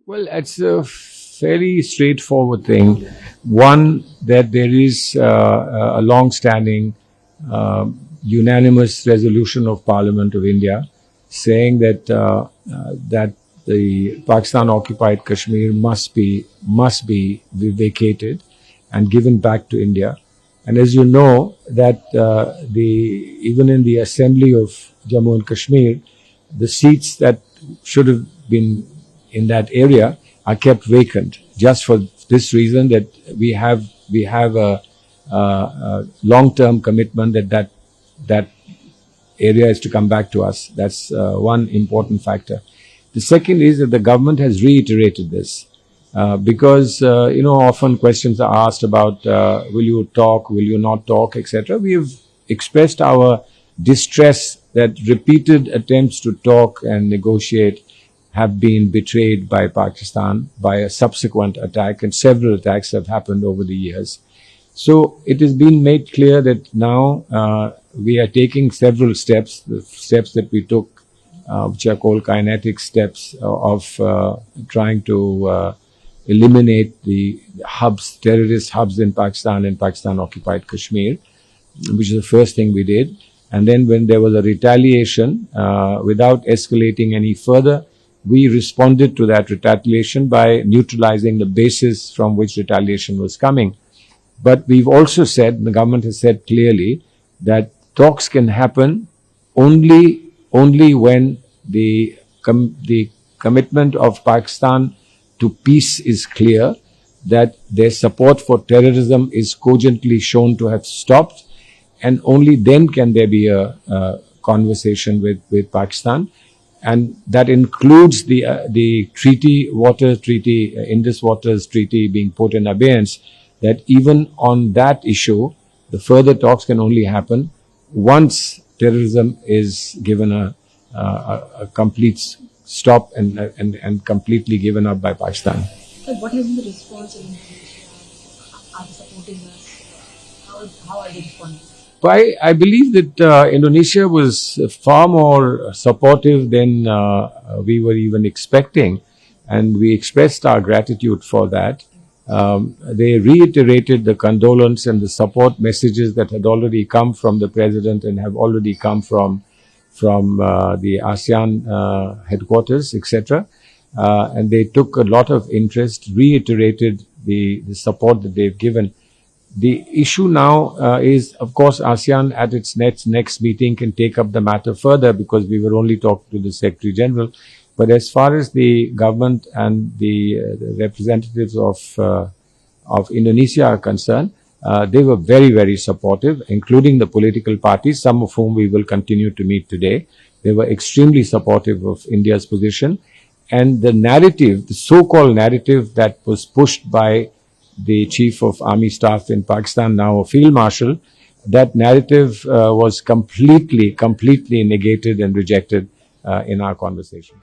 Well, it's a fairly straightforward thing. One, that there is a long-standing unanimous resolution of Parliament of India saying that the Pakistan-occupied Kashmir must be vacated and given back to India. And as you know, that even in the Assembly of Jammu and Kashmir, the seats that should have been in that area are kept vacant, just for this reason, that we have a long-term commitment that area is to come back to us. That's one important factor. The second is that the government has reiterated this because often questions are asked about will you talk, will you not talk, etc. We have expressed our distress that repeated attempts to talk and negotiate have been betrayed by Pakistan by a subsequent attack, and several attacks have happened over the years. So it has been made clear that now we are taking several steps, the steps that we took, which are called kinetic steps of trying to eliminate the hubs, terrorist hubs in Pakistan and Pakistan-occupied Kashmir, which is the first thing we did. And then when there was a retaliation, without escalating any further, we responded to that retaliation by neutralizing the basis from which retaliation was coming. But we've also said, the government has said clearly, that talks can happen only when the commitment of Pakistan to peace is clear, that their support for terrorism is cogently shown to have stopped, and only then can there be a conversation with Pakistan. And that includes the treaty, water treaty, Indus Waters Treaty being put in abeyance, that even on that issue, the further talks can only happen once terrorism is given a complete stop and completely given up by Pakistan. So what has been the response in Indonesia? Are they supporting us? How are they responding? I believe that Indonesia was far more supportive than we were even expecting, and we expressed our gratitude for that. They reiterated the condolence and the support messages that had already come from the President and have already come from the ASEAN headquarters, etc. And they took a lot of interest, reiterated the support that they've given. The issue now is, of course, ASEAN at its next meeting can take up the matter further, because we were only talking to the Secretary General. But as far as the government and the representatives of Indonesia are concerned, they were very, very supportive, including the political parties, some of whom we will continue to meet today. They were extremely supportive of India's position. And the narrative, the so-called narrative that was pushed by the Chief of Army Staff in Pakistan, now a Field Marshal, that narrative was completely negated and rejected in our conversations.